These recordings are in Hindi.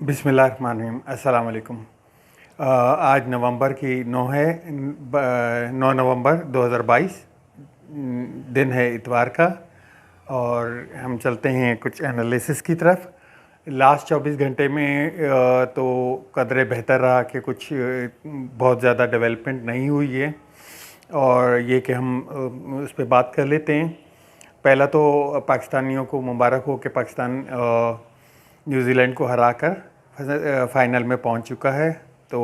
बिस्मिल्लाहिर्रहमानिर्रहीम। अस्सलाम वालेकुम। आज नवंबर की 9 है, 9 नवंबर 2022 दिन है इतवार का। और हम चलते हैं कुछ एनालिसिस की तरफ। लास्ट 24 घंटे में तो कदरे बेहतर रहा कि कुछ बहुत ज़्यादा डेवलपमेंट नहीं हुई है, और ये कि हम उस पर बात कर लेते हैं। पहला तो पाकिस्तानियों को मुबारक हो कि पाकिस्तान न्यूजीलैंड को हराकर फाइनल में पहुंच चुका है। तो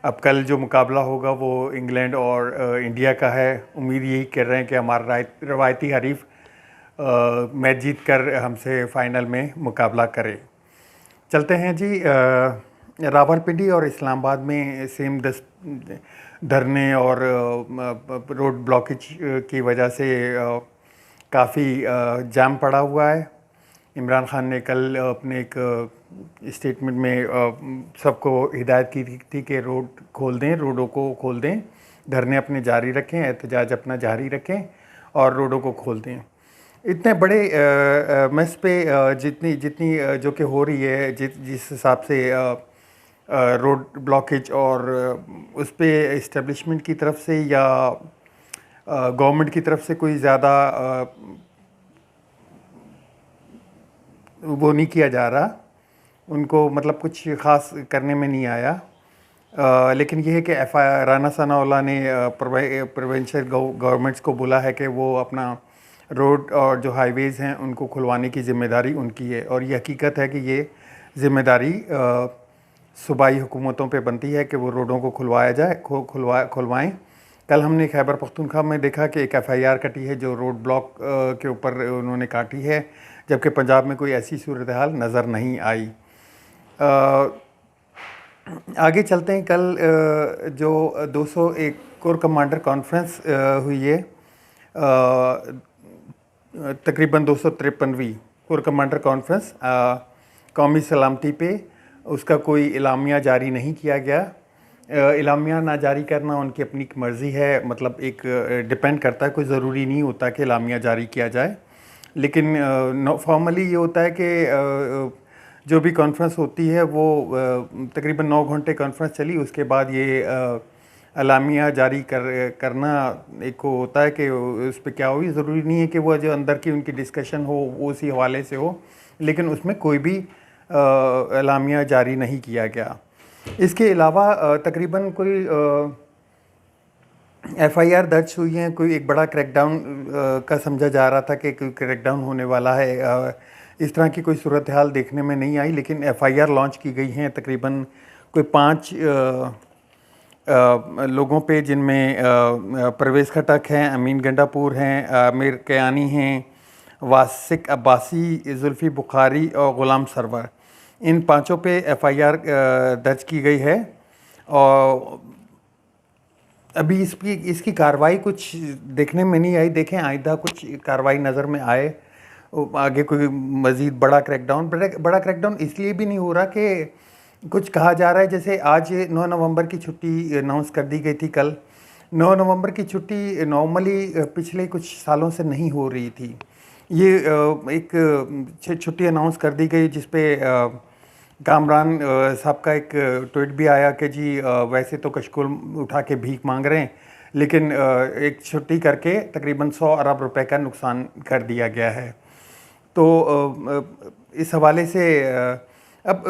अब कल जो मुकाबला होगा वो इंग्लैंड और इंडिया का है। उम्मीद यही कर रहे हैं कि हमारा रवायती हरीफ मैच जीत कर हमसे फाइनल में मुकाबला करे। चलते हैं जी। रावलपिंडी और इस्लामाबाद में सेम धरने और रोड ब्लॉकेज की वजह से काफ़ी जाम पड़ा हुआ है। इमरान खान ने कल अपने एक स्टेटमेंट में सबको हिदायत की थी कि रोड खोल दें, रोडों को खोल दें, धरने अपने जारी रखें, एहतजाज अपना जारी रखें और रोडों को खोल दें। इतने बड़े मस पे जितनी जितनी जो कि हो रही है, जिस हिसाब से रोड ब्लॉकेज और उस पे इस्टेब्लिशमेंट की तरफ से या गवर्नमेंट की तरफ से कोई ज़्यादा वो नहीं किया जा रहा, उनको मतलब कुछ ख़ास करने में नहीं आया। लेकिन ये है कि राना सनाउल्लाह ने प्रोविंशियल गवर्नमेंट्स को बोला है कि वो अपना रोड और जो हाईवेज़ हैं उनको खुलवाने की ज़िम्मेदारी उनकी है। और ये हकीकत है कि ये ज़िम्मेदारी सूबाई हुकूमतों पे बनती है कि वो रोडों को खुलवाया जाए, खुलवाएँ। कल हमने खैबर पख्तूनख्वा में देखा कि एक FIR कटी है जो रोड ब्लॉक के ऊपर उन्होंने काटी है, जबकि पंजाब में कोई ऐसी सूरत हाल नज़र नहीं आई। आगे चलते हैं। कल जो 201 कोर कमांडर कॉन्फ्रेंस हुई है, तकरीबन 253वीं कोर कमांडर कॉन्फ्रेंस कौमी सलामती पे, उसका कोई इलामिया जारी नहीं किया गया। इलामिया ना जारी करना उनकी अपनी मर्ज़ी है, मतलब एक डिपेंड करता है, कोई ज़रूरी नहीं होता कि इलामिया जारी किया जाए। लेकिन फॉर्मली ये होता है कि जो भी कॉन्फ्रेंस होती है वो तकरीबन 9 घंटे कॉन्फ्रेंस चली, उसके बाद ये अलामिया जारी करना एक को होता है कि उस पर क्या हो। ज़रूरी नहीं है कि वो जो अंदर की उनकी डिस्कशन हो वो उसी हवाले से हो, लेकिन उसमें कोई भी अलामिया जारी नहीं किया गया। इसके अलावा तकरीबन कोई FIR दर्ज हुई हैं, कोई एक बड़ा क्रैकडाउन का समझा जा रहा था कि कोई क्रैकडाउन होने वाला है। इस तरह की कोई सूरत हाल देखने में नहीं आई, लेकिन FIR लॉन्च की गई हैं तकरीबन कोई 5 लोगों पे, जिनमें परवेज़ खटक हैं, अमीन गंडापुर हैं, आमिर कयानी हैं, वासिक अब्बासी, जुल्फ़ी बुखारी और ग़ुलाम सरवर। इन पाँचों पे FIR दर्ज की गई है। और अभी इसकी कार्रवाई कुछ देखने में नहीं आई। देखें आइंदा कुछ कार्रवाई नज़र में आए, आगे कोई मज़ीद बड़ा क्रैकडाउन इसलिए भी नहीं हो रहा कि कुछ कहा जा रहा है। जैसे आज 9 नवंबर की छुट्टी अनाउंस कर दी गई थी। कल 9 नवंबर की छुट्टी नॉर्मली पिछले कुछ सालों से नहीं हो रही थी। ये एक छुट्टी अनाउंस कर दी गई, जिस पे कामरान साहब का एक ट्वीट भी आया कि जी वैसे तो कशकुल उठा के भीख मांग रहे हैं, लेकिन एक छुट्टी करके तकरीबन 100 अरब रुपए का नुकसान कर दिया गया है। तो इस हवाले से अब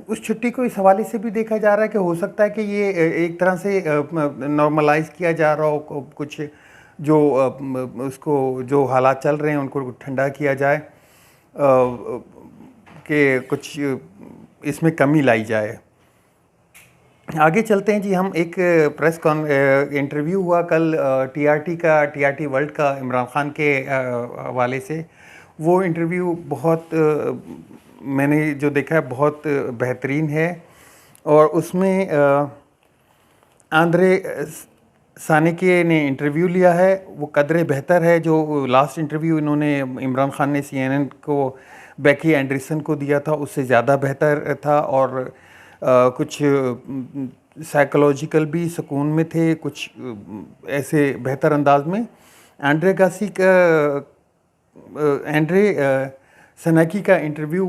उस छुट्टी को इस हवाले से भी देखा जा रहा है कि हो सकता है कि ये एक तरह से नॉर्मलाइज किया जा रहा हो, कुछ जो उसको जो हालात चल रहे हैं उनको ठंडा किया जाए, कि कुछ इसमें कमी लाई जाए। आगे चलते हैं जी। हम एक प्रेस इंटरव्यू हुआ कल TRT वर्ल्ड का इमरान खान के हवाले से। वो इंटरव्यू बहुत मैंने जो देखा है बहुत बेहतरीन है, और उसमें आंद्रे सानिके ने इंटरव्यू लिया है। वो कदरे बेहतर है। जो लास्ट इंटरव्यू इन्होंने इमरान खान ने CNN को बेकी एंडरसन को दिया था, उससे ज़्यादा बेहतर था, और कुछ साइकोलॉजिकल भी सुकून में थे, कुछ ऐसे बेहतर अंदाज में। एंड्रे सनाकी का इंटरव्यू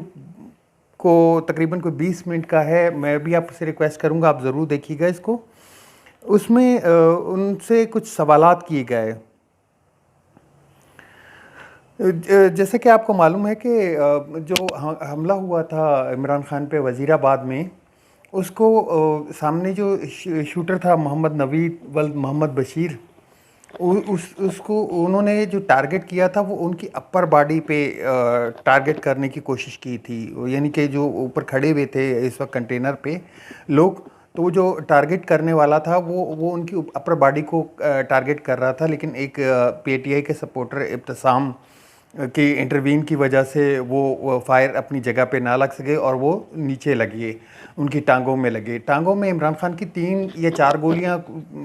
को तकरीबन कोई 20 मिनट का है। मैं भी आपसे रिक्वेस्ट करूँगा आप ज़रूर देखिएगा इसको। उसमें उनसे कुछ सवालात किए गए। जैसे कि आपको मालूम है कि जो हमला हुआ था इमरान खान पे वज़ीराबाद में, उसको सामने जो शूटर था मोहम्मद नवीद वल्द मोहम्मद बशीर, उसको उन्होंने जो टारगेट किया था वो उनकी अपर बॉडी पे टारगेट करने की कोशिश की थी। यानी कि जो ऊपर खड़े हुए थे इस वक्त कंटेनर पे लोग, तो वो जो टारगेट करने वाला था वो उनकी अपर बॉडी को टारगेट कर रहा था। लेकिन एक पीटीआई के सपोर्टर इब्तिसाम की इंटरवीन की वजह से वो फायर अपनी जगह पे ना लग सके और वो नीचे लगे, उनकी टांगों में लगे। टांगों में इमरान खान की 3 या 4 गोलियां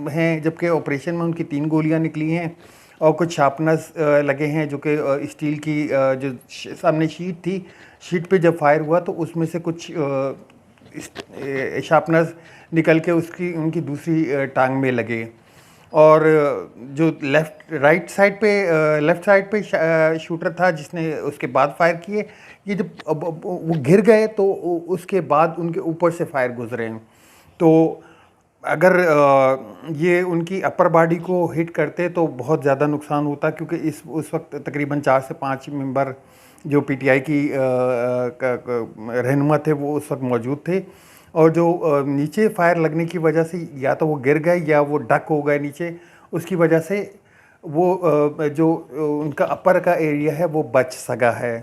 हैं, जबकि ऑपरेशन में उनकी 3 गोलियां निकली हैं और कुछ शार्पनर्स लगे हैं जो कि स्टील की जो सामने शीट थी, शीट पे जब फायर हुआ तो उसमें से कुछ शार्पनर्स निकल के उनकी दूसरी टांग में लगे। और जो लेफ़्ट साइड पे शूटर था जिसने उसके बाद फायर किए, ये जब वो गिर गए तो उसके बाद उनके ऊपर से फायर गुजरे। तो अगर ये उनकी अपर बॉडी को हिट करते तो बहुत ज़्यादा नुकसान होता, क्योंकि उस वक्त तकरीबन 4 से 5 मेंबर जो पीटीआई की रहनुमा थे वो उस वक्त मौजूद थे। और जो नीचे फायर लगने की वजह से या तो वो गिर गए या वो डक हो गए नीचे, उसकी वजह से वो जो उनका अपर का एरिया है वो बच सका है।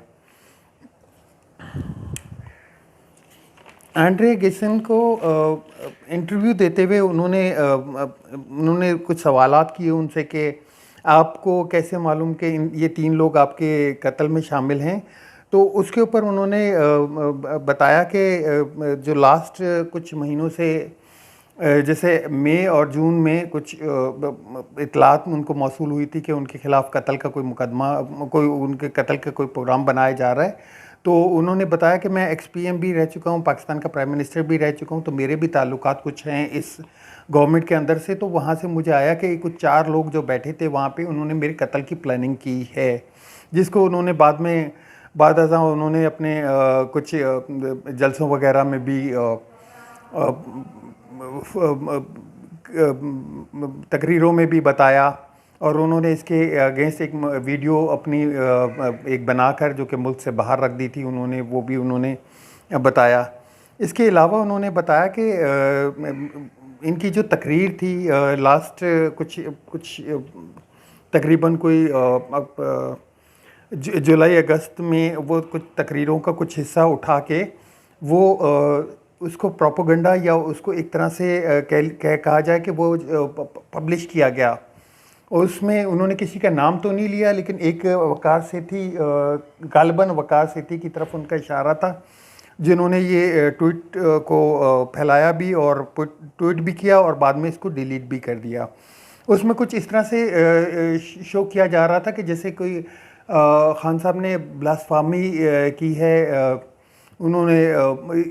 एंड्रे गिसन को इंटरव्यू देते हुए उन्होंने कुछ सवालात किए उनसे कि आपको कैसे मालूम कि ये 3 लोग आपके कत्ल में शामिल हैं। तो उसके ऊपर उन्होंने बताया कि जो लास्ट कुछ महीनों से जैसे मई और जून में कुछ इतलात उनको मौसूल हुई थी कि उनके खिलाफ कत्ल का कोई मुकदमा, उनके कत्ल का कोई प्रोग्राम बनाया जा रहा है। तो उन्होंने बताया कि मैं एक्स-पीएम भी रह चुका हूँ, पाकिस्तान का प्राइम मिनिस्टर भी रह चुका हूँ, तो मेरे भी ताल्लुकात कुछ हैं इस गवर्नमेंट के अंदर से। तो वहाँ से मुझे आया कि कुछ 4 लोग जो बैठे थे वहाँ पे, उन्होंने मेरे कत्ल की प्लानिंग की है, जिसको उन्होंने बाद अज़ां उन्होंने अपने कुछ जलसों वगैरह में भी तकरीरों में भी बताया। और उन्होंने इसके अगेंस्ट एक वीडियो अपनी एक बनाकर जो कि मुल्क से बाहर रख दी थी, उन्होंने बताया। इसके अलावा उन्होंने बताया कि इनकी जो तकरीर थी लास्ट कुछ तकरीबन कोई जुलाई अगस्त में, वो कुछ तकरीरों का कुछ हिस्सा उठा के वो उसको प्रोपेगेंडा या उसको एक तरह से कहा जाए कि वो पब्लिश किया गया। और उसमें उन्होंने किसी का नाम तो नहीं लिया, लेकिन एक वकार सेठी, गालिबन वकार सेठी की तरफ उनका इशारा था, जिन्होंने ये ट्वीट को फैलाया भी और ट्वीट भी किया और बाद में इसको डिलीट भी कर दिया। उसमें कुछ इस तरह से शो किया जा रहा था कि जैसे कोई खान साहब ने ब्लास्फेमी की है, उन्होंने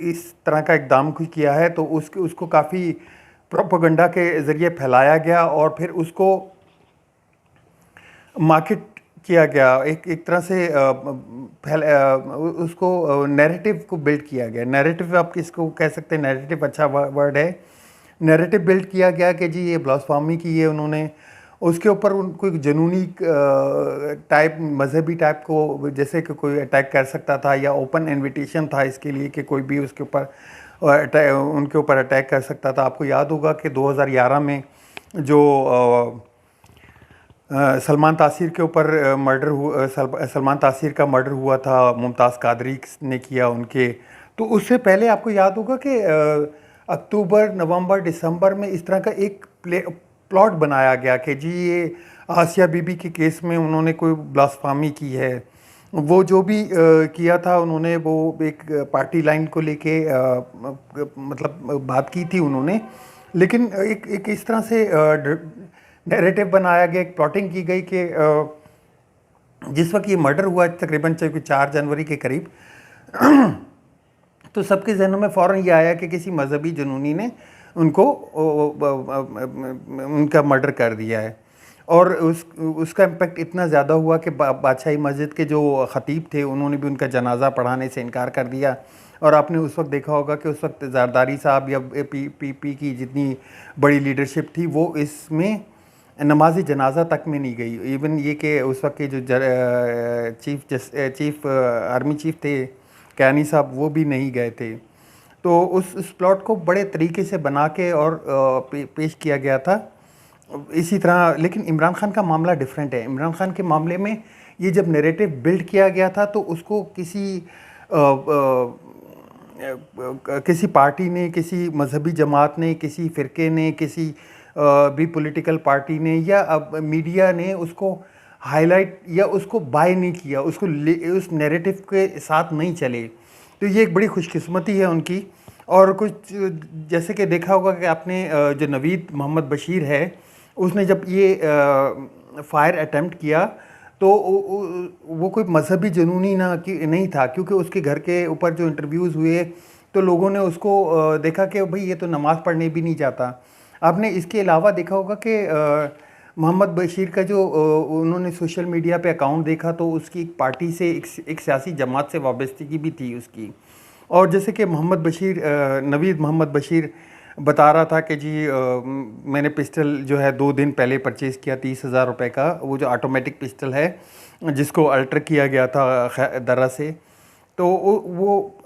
इस तरह का इक़दाम किया है, तो उसको काफ़ी प्रोपेगेंडा के ज़रिए फैलाया गया और फिर उसको मार्केट किया गया, एक तरह से उसको नैरेटिव को बिल्ड किया गया। नैरेटिव आप किसको कह सकते हैं, नैरेटिव अच्छा वर्ड है। नैरेटिव बिल्ड किया गया कि जी ये ब्लास्फेमी की है उन्होंने, उसके ऊपर उनको एक जुनूनी टाइप, मजहबी टाइप को जैसे कि कोई अटैक कर सकता था, या ओपन इनविटेशन था इसके लिए कि कोई भी उसके ऊपर उनके ऊपर अटैक कर सकता था। आपको याद होगा कि 2011 में जो सलमान तासीर के ऊपर सलमान तासीर का मर्डर हुआ था, मुमताज़ कादरी ने किया उनके। तो उससे पहले आपको याद होगा कि अक्टूबर, नवंबर, दिसंबर में इस तरह का एक प्लॉट बनाया गया कि जी ये आसिया बीबी के केस में उन्होंने कोई ब्लास्फेमी की है। वो जो भी किया था उन्होंने, वो एक पार्टी लाइन को लेके मतलब बात की थी उन्होंने, लेकिन एक इस तरह से नैरेटिव बनाया गया, एक प्लॉटिंग की गई कि जिस वक्त ये मर्डर हुआ तकरीबन 4 जनवरी के करीब, तो सबके जहनों में फ़ौरन ये आया कि किसी मजहबी जुनूनी ने उनको उनका मर्डर कर दिया है। और उसका इम्पेक्ट इतना ज़्यादा हुआ कि बादशाही मस्जिद के जो ख़तीब थे उन्होंने भी उनका जनाजा पढ़ाने से इनकार कर दिया। और आपने उस वक्त देखा होगा कि उस वक्त ज़रदारी साहब या पी की जितनी बड़ी लीडरशिप थी वो इसमें नमाज जनाजा तक में नहीं गई। इवन ये कि उस वक्त के जो चीफ आर्मी चीफ थे कैनी साहब, वो भी नहीं गए थे। तो उस प्लॉट को बड़े तरीके से बना के और पेश किया गया था। इसी तरह लेकिन इमरान खान का मामला डिफरेंट है। इमरान खान के मामले में ये जब नैरेटिव बिल्ड किया गया था तो उसको किसी पार्टी ने, किसी मजहबी जमात ने, किसी फ़िरके ने, किसी भी पॉलिटिकल पार्टी ने या अब मीडिया ने उसको हाईलाइट या उसको बाय नहीं किया, उसको उस नैरेटिव के साथ नहीं चले। तो ये एक बड़ी खुशकिस्मती है उनकी। और कुछ जैसे कि देखा होगा कि आपने जो नवीद मोहम्मद बशीर है, उसने जब ये फायर अटेम्प्ट किया तो वो कोई मजहबी जुनूनी नहीं था, क्योंकि उसके घर के ऊपर जो इंटरव्यूज़ हुए तो लोगों ने उसको देखा कि भाई ये तो नमाज़ पढ़ने भी नहीं जाता। आपने इसके अलावा देखा होगा कि मोहम्मद बशीर का जो उन्होंने सोशल मीडिया पे अकाउंट देखा तो उसकी एक पार्टी से, एक सियासी जमात से वाबस्तगी भी थी उसकी। और जैसे कि नवीद मोहम्मद बशीर बता रहा था कि जी मैंने पिस्टल जो है 2 दिन पहले परचेज़ किया 30,000 रुपये का, वो जो ऑटोमेटिक पिस्टल है जिसको अल्टर किया गया था दर्रा से। तो वो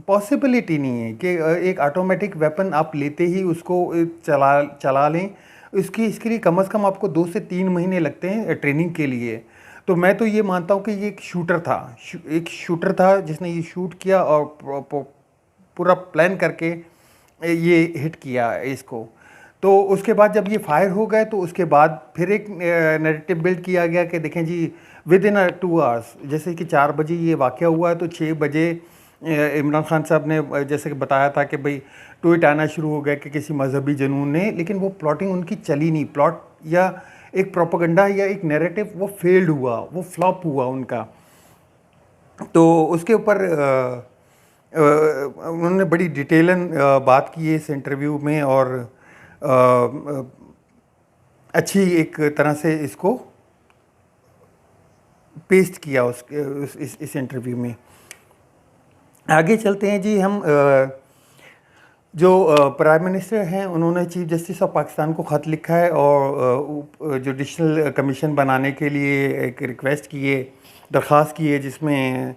पॉसिबिलिटी नहीं है कि एक ऑटोमेटिक वेपन आप लेते ही उसको चला लें। इसके लिए कम से कम आपको 2 से 3 महीने लगते हैं ट्रेनिंग के लिए। तो मैं तो ये मानता हूँ कि ये एक शूटर था जिसने ये शूट किया और पूरा प्लान करके ये हिट किया इसको। तो उसके बाद जब ये फायर हो गए तो उसके बाद फिर एक नैरेटिव बिल्ड किया गया कि देखें जी विद इन 2 आवर्स, जैसे कि 4 बजे ये वाक़या हुआ है तो 6 बजे इमरान खान साहब ने जैसे कि बताया था कि भाई ट्वीट आना शुरू हो गया कि किसी मजहबी जुनून ने, लेकिन वो प्लॉटिंग उनकी चली नहीं। प्लॉट या एक प्रोपेगेंडा या एक नैरेटिव वो फेल्ड हुआ, वो फ्लॉप हुआ उनका। तो उसके ऊपर उन्होंने बड़ी डिटेलन बात की है इस इंटरव्यू में और अच्छी एक तरह से इसको पेस्ट किया इस इंटरव्यू में। आगे चलते हैं जी हम। जो प्राइम मिनिस्टर हैं उन्होंने चीफ जस्टिस ऑफ पाकिस्तान को ख़त लिखा है और जुडिशल कमीशन बनाने के लिए एक रिक्वेस्ट की है, दरख्वास्त की है, जिसमें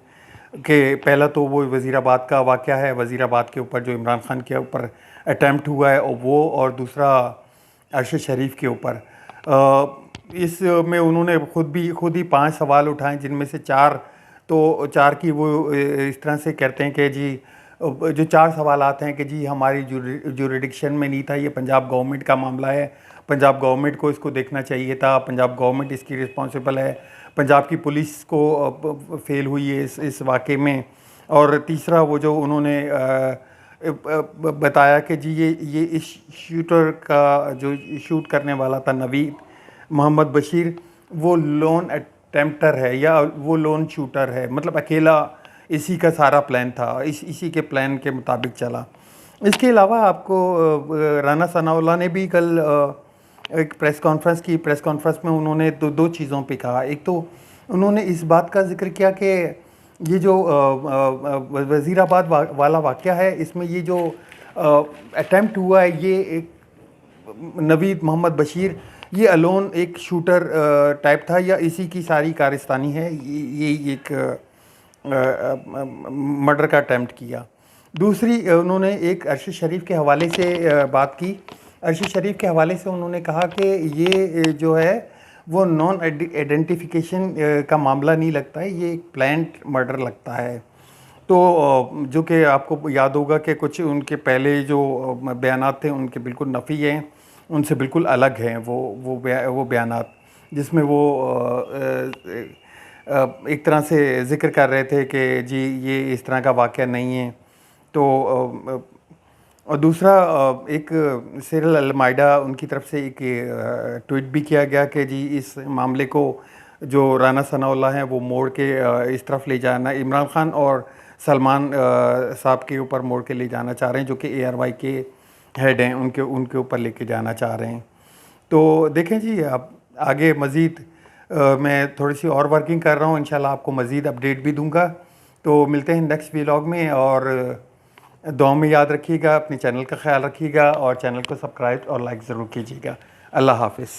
कि पहला तो वो वज़ीराबाद का वाक़या है, वज़ीराबाद के ऊपर जो इमरान खान के ऊपर अटैम्प्ट हुआ है और वो, और दूसरा अरशद शरीफ के ऊपर। इसमें उन्होंने खुद ही 5 सवाल उठाए, जिनमें से 4 की वो इस तरह से कहते हैं कि जी जो 4 सवाल आते हैं कि जी हमारी जुरिडिक्शन में नहीं था, ये पंजाब गवर्नमेंट का मामला है, पंजाब गवर्नमेंट को इसको देखना चाहिए था, पंजाब गवर्नमेंट इसकी रिस्पॉन्सिबल है, पंजाब की पुलिस को फेल हुई है इस वाक़े में। और तीसरा वो जो उन्होंने बताया कि जी ये इस शूटर का जो शूट करने वाला था नवीद मोहम्मद बशीर, वो लोन अटेम्प्टर है या वो लोन शूटर है, मतलब अकेला इसी का सारा प्लान था, इसी के प्लान के मुताबिक चला। इसके अलावा आपको राना सनाउल्लाह ने भी कल एक प्रेस कॉन्फ्रेंस में उन्होंने दो चीज़ों पे कहा। एक तो उन्होंने इस बात का जिक्र किया कि ये जो वज़ीराबाद वाला वाक़या है, इसमें ये जो अटेम्प्ट हुआ है, ये एक नवीद मोहम्मद बशीर ये अलोन एक शूटर टाइप था या इसी की सारी कारस्तानी है, ये एक मर्डर का अटैम्प्ट किया। दूसरी उन्होंने एक अरशद शरीफ के हवाले से बात की। अरशद शरीफ के हवाले से उन्होंने कहा कि ये जो है वो नॉन आइडेंटिफिकेशन का मामला नहीं लगता है, ये एक प्लान्ड मर्डर लगता है। तो जो कि आपको याद होगा कि कुछ उनके पहले जो बयानात थे उनके बिल्कुल नफ़ी हैं, उनसे बिल्कुल अलग हैं वो बयानात, जिसमें वो एक तरह से ज़िक्र कर रहे थे कि जी ये इस तरह का वाक़या नहीं है। तो और दूसरा एक सिरिल अलमाइडा उनकी तरफ से एक ट्वीट भी किया गया कि जी इस मामले को जो राना सनाउल्लाह हैं वो मोड़ के इस तरफ ले जाना, इमरान खान और सलमान साहब के ऊपर मोड़ के ले जाना चाह रहे हैं, जो कि ARY के हेड हैं, उनके ऊपर लेके जाना चाह रहे हैं। तो देखें जी, आप आगे मज़ीद मैं थोड़ी सी और वर्किंग कर रहा हूँ, इंशाल्लाह आपको मज़ीद अपडेट भी दूंगा। तो मिलते हैं नेक्स्ट व्लॉग में, और दुआ में याद रखिएगा, अपने चैनल का ख्याल रखिएगा और चैनल को सब्सक्राइब और लाइक ज़रूर कीजिएगा। अल्लाह हाफिज़।